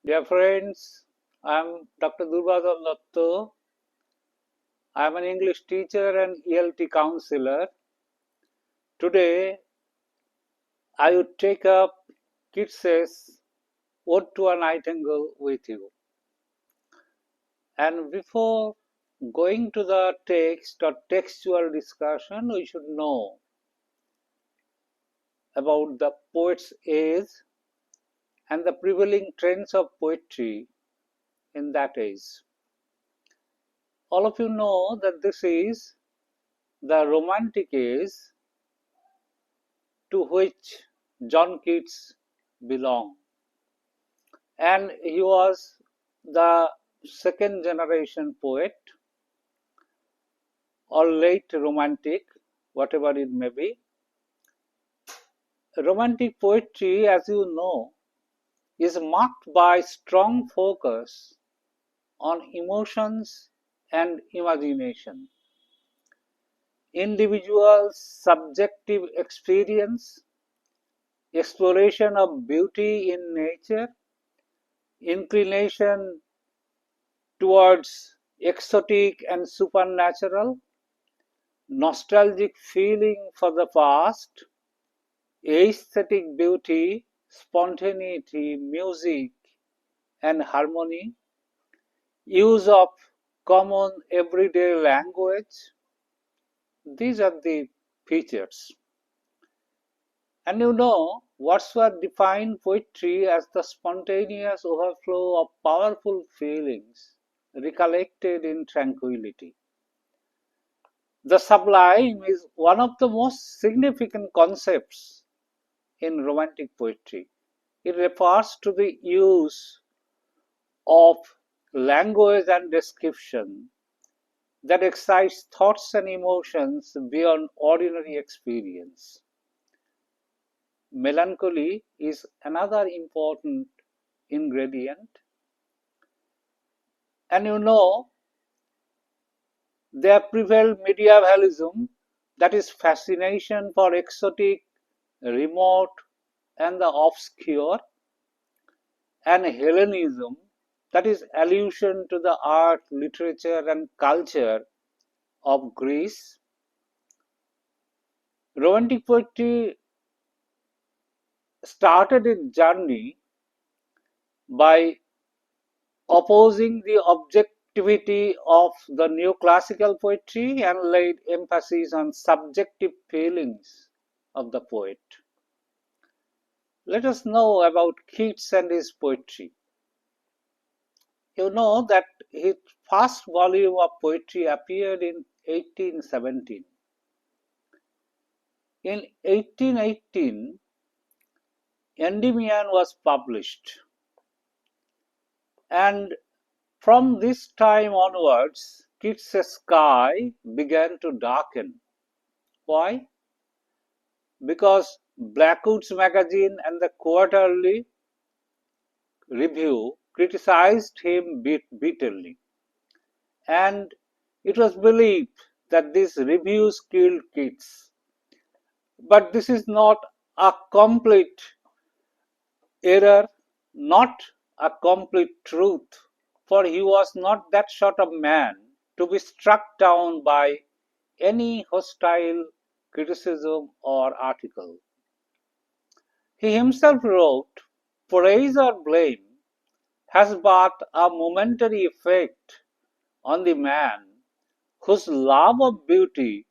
Dear friends, I am Dr. Durbadal Datta. I am an English teacher and ELT counselor. Today, I would take up Keats's Ode to a Nightingale with you. And before going to the text or textual discussion, we should know about the poet's age and the prevailing trends of poetry in that age. All of you know that this is the Romantic age to which John Keats belonged. And he was the second generation poet or late romantic, whatever it may be. Romantic poetry, as you know, is marked by strong focus on emotions and imagination. Individuals' subjective experience, exploration of beauty in nature, inclination towards exotic and supernatural, nostalgic feeling for the past, aesthetic beauty, spontaneity, music and harmony, use of common everyday language. These are the features. And you know, Wordsworth defined poetry as the spontaneous overflow of powerful feelings recollected in tranquility. The sublime is one of the most significant concepts in Romantic poetry. It refers to the use of language and description that excites thoughts and emotions beyond ordinary experience. Melancholy is another important ingredient. And you know, there prevailed medievalism, that is fascination for exotic, remote, and the obscure, and Hellenism, that is allusion to the art, literature, and culture of Greece. Romantic poetry started its journey by opposing the objectivity of the neoclassical poetry and laid emphasis on subjective feelings of the poet. Let us know about Keats and his poetry. You know that his first volume of poetry appeared in 1817. In 1818, Endymion was published, and from this time onwards, Keats's sky began to darken. Why? Because Blackwood's magazine and the Quarterly Review criticized him bitterly, and it was believed that these reviews killed Keats. But this is not a complete error, not a complete truth, for he was not that sort of man to be struck down by any hostile criticism or article. He himself wrote, "Praise or blame has but a momentary effect on the man whose love of beauty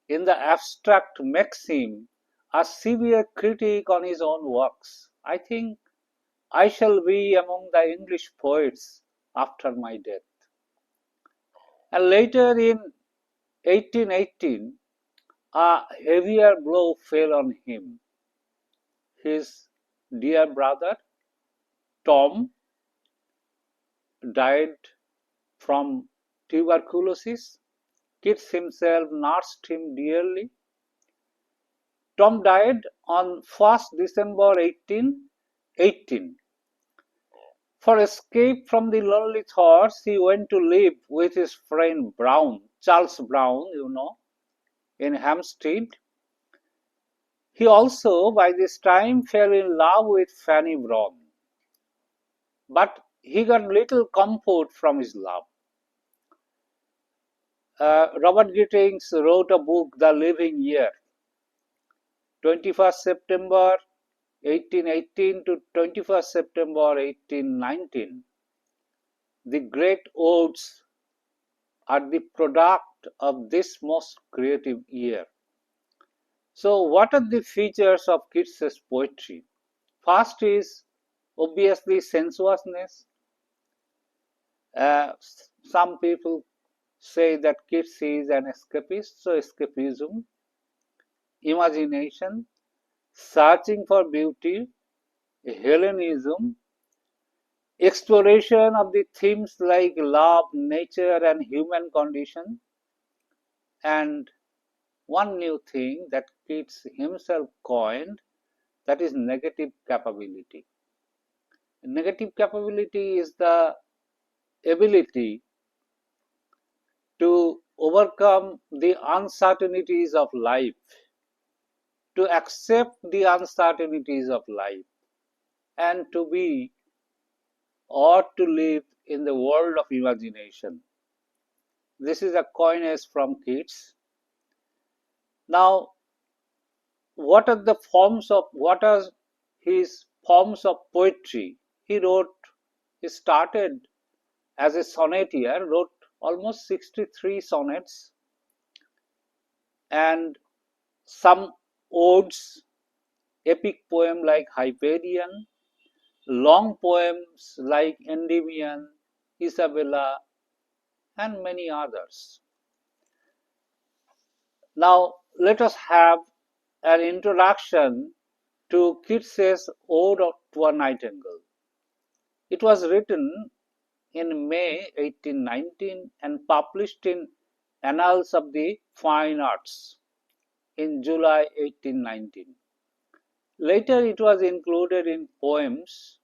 in the abstract makes him a severe critic on his own works. I think I shall be among the English poets after my death." And later in 1818, a heavier blow fell on him. His dear brother Tom died from tuberculosis. Keats himself nursed him dearly. Tom died on 1st December 1818. For escape from the lonely thoughts, he went to live with his friend Brown, Charles Brown, in Hampstead. He also, by this time, fell in love with Fanny Brawne. but he got little comfort from his love. Robert Gittings wrote a book, The Living Year, 21st September 1818 to 21st September 1819. The great odes are the product of this most creative year. So, what are the features of Keats's poetry? First is obviously sensuousness. Some people say that Keats is an escapist, so escapism, imagination, searching for beauty, Hellenism, exploration of the themes like love, nature, and human condition, and one new thing that Keats himself coined, that is negative capability. Negative capability is the ability to overcome the uncertainties of life, to accept the uncertainties of life, and to be or to live in the world of imagination. This is a coinage from Keats. Now, what are his forms of poetry? He started as a sonneteer, wrote almost 63 sonnets and some odes, epic poem like Hyperion, long poems like Endymion, Isabella, and many others. Now, let us have an introduction to Keats's Ode to a Nightingale. It was written in May 1819 and published in Annals of the Fine Arts in July 1819. Later it was included in Poems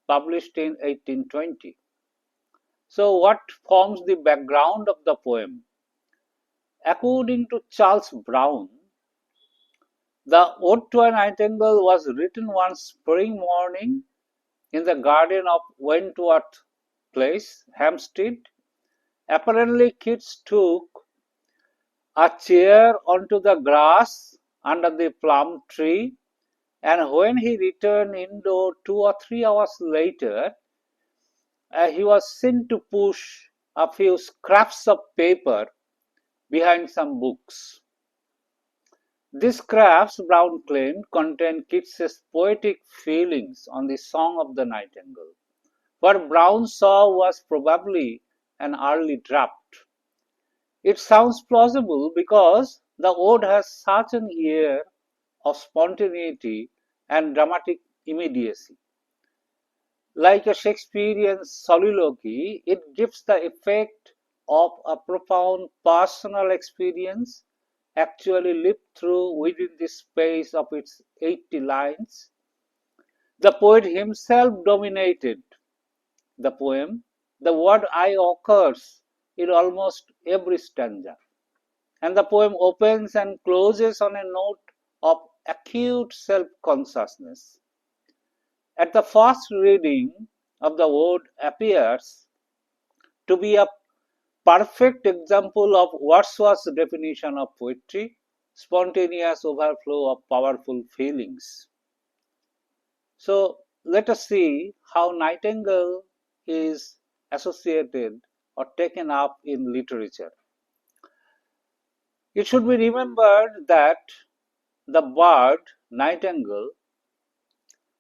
published in 1820. So what forms the background of the poem? According to Charles Brown, the Ode to a Nightingale was written one spring morning in the garden of Wentworth Place, Hampstead. Apparently Keats took a chair onto the grass under the plum tree, and when he returned indoor 2 or 3 hours later, he was seen to push a few scraps of paper behind some books. These scraps, Brown claimed, contained Keats's poetic feelings on the Song of the Nightingale. What Brown saw was probably an early draft. It sounds plausible because the ode has such an air of spontaneity and dramatic immediacy. Like a Shakespearean soliloquy, it gives the effect of a profound personal experience actually lived through within the space of its 80 lines. The poet himself dominated the poem. The word I occurs in almost every stanza, and the poem opens and closes on a note of acute self consciousness. At the first reading of the ode appears to be a perfect example of Wordsworth's definition of poetry, spontaneous overflow of powerful feelings. So let us see how Nightingale is associated or taken up in literature. It should be remembered that the bird nightingale,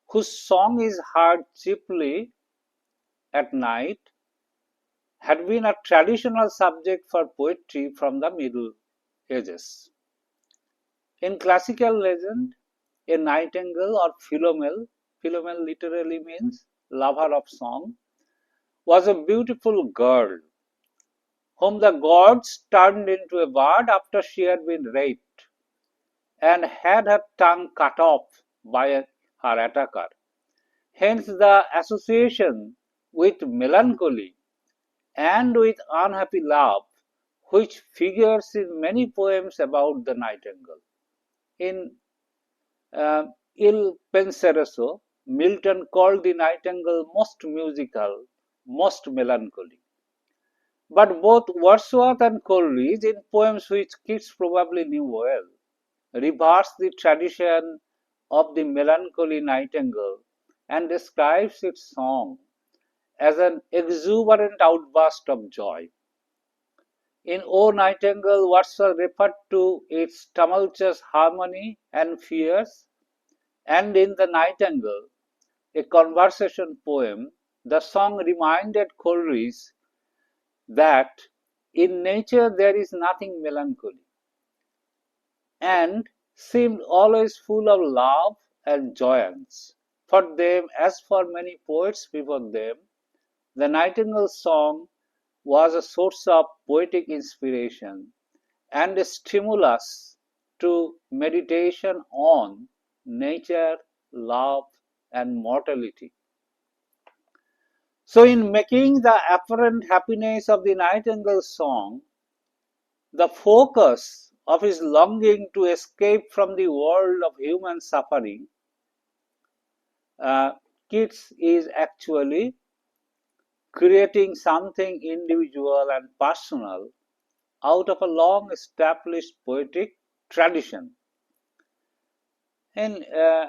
whose song is heard chiefly at night, had been a traditional subject for poetry from the Middle Ages. In classical legend, a nightingale or Philomel literally means lover of song, was a beautiful girl whom the gods turned into a bird after she had been raped and had her tongue cut off by her attacker. Hence the association with melancholy and with unhappy love, which figures in many poems about the nightingale. In Il Penseroso, Milton called the nightingale most musical, most melancholy. But both Wordsworth and Coleridge, in poems which Keats probably knew well, reverse the tradition of the melancholy nightingale and describes its song as an exuberant outburst of joy. In O Nightingale, Wordsworth referred to its tumultuous harmony and fears, and in The Nightingale, a conversation poem, the song reminded Coleridge that in nature there is nothing melancholy, and seemed always full of love and joyance. For them, as for many poets before them, the Nightingale song was a source of poetic inspiration and a stimulus to meditation on nature, love, and mortality. So, in making the apparent happiness of the Nightingale song the focus of his longing to escape from the world of human suffering, uh, Keats is actually creating something individual and personal out of a long established poetic tradition. In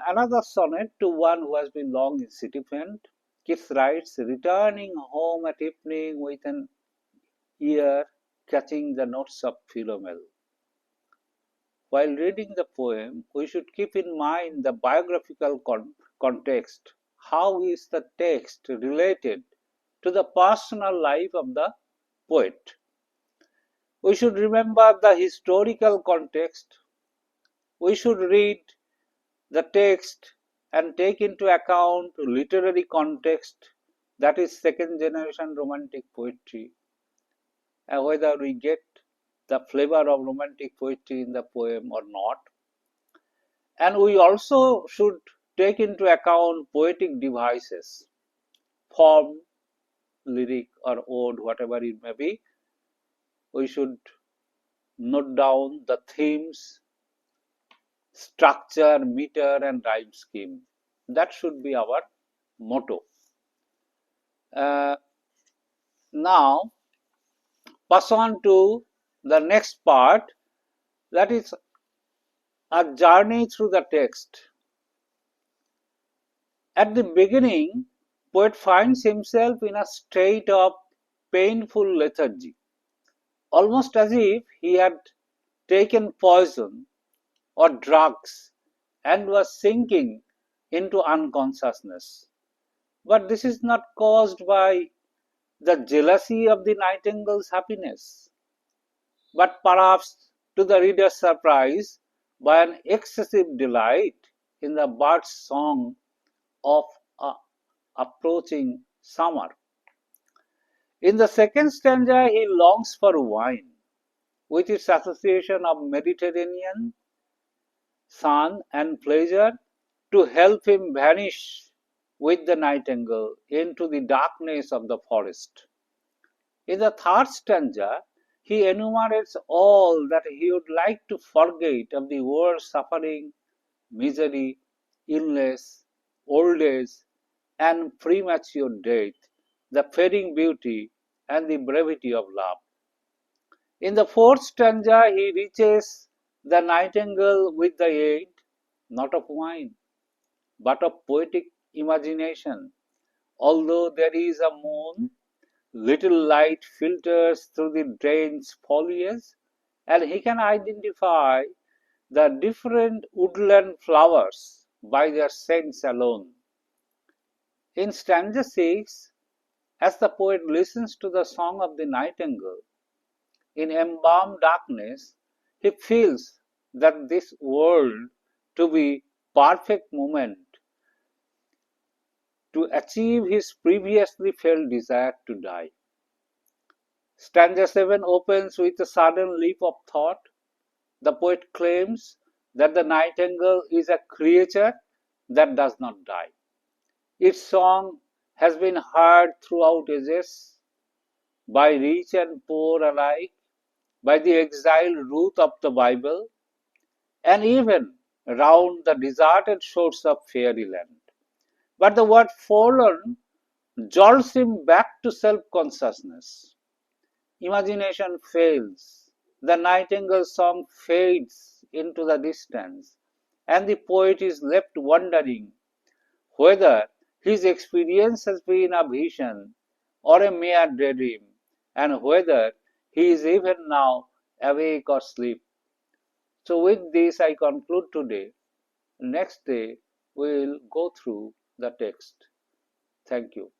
another sonnet to one who has been long incipient, Keats writes, returning home at evening with an ear catching the notes of Philomel. While reading the poem, we should keep in mind the biographical context. How is the text related to the personal life of the poet? We should remember the historical context. We should read the text and take into account literary context, that is second generation romantic poetry, and whether we get the flavor of romantic poetry in the poem or not. And we also should take into account poetic devices, form, lyric or ode, whatever it may be. We should note down the themes, structure, meter, and rhyme scheme. That should be our motto. Uh, Now, pass on to the next part, that is a journey through the text. At the beginning, poet finds himself in a state of painful lethargy, almost as if he had taken poison or drugs and was sinking into unconsciousness. But this is not caused by the jealousy of the nightingale's happiness, but perhaps to the reader's surprise, by an excessive delight in the bird's song of approaching summer. In the second stanza, he longs for wine, with its association of Mediterranean sun and pleasure, to help him vanish with the nightingale into the darkness of the forest. In the third stanza, he enumerates all that he would like to forget of the world's suffering, misery, illness, old age, and premature death, the fading beauty, and the brevity of love. In the fourth stanza, he reaches the nightingale with the aid not of wine, but of poetic imagination. Although there is a moon, little light filters through the dense foliage, and he can identify the different woodland flowers by their scents alone. In stanza 6, as the poet listens to the song of the nightingale, in embalmed darkness, he feels that this world to be perfect moment to achieve his previously felt desire to die. Stanza 7 opens with a sudden leap of thought. The poet claims that the nightingale is a creature that does not die. Its song has been heard throughout ages by rich and poor alike, by the exiled Ruth of the Bible, and even round the deserted shores of fairyland. But the word forlorn jolts him back to self consciousness. Imagination fails. The nightingale song fades into the distance, and the poet is left wondering whether his experience has been a vision or a mere daydream, and whether he is even now awake or asleep. So, with this, I conclude today. Next day, we will go through the text. Thank you.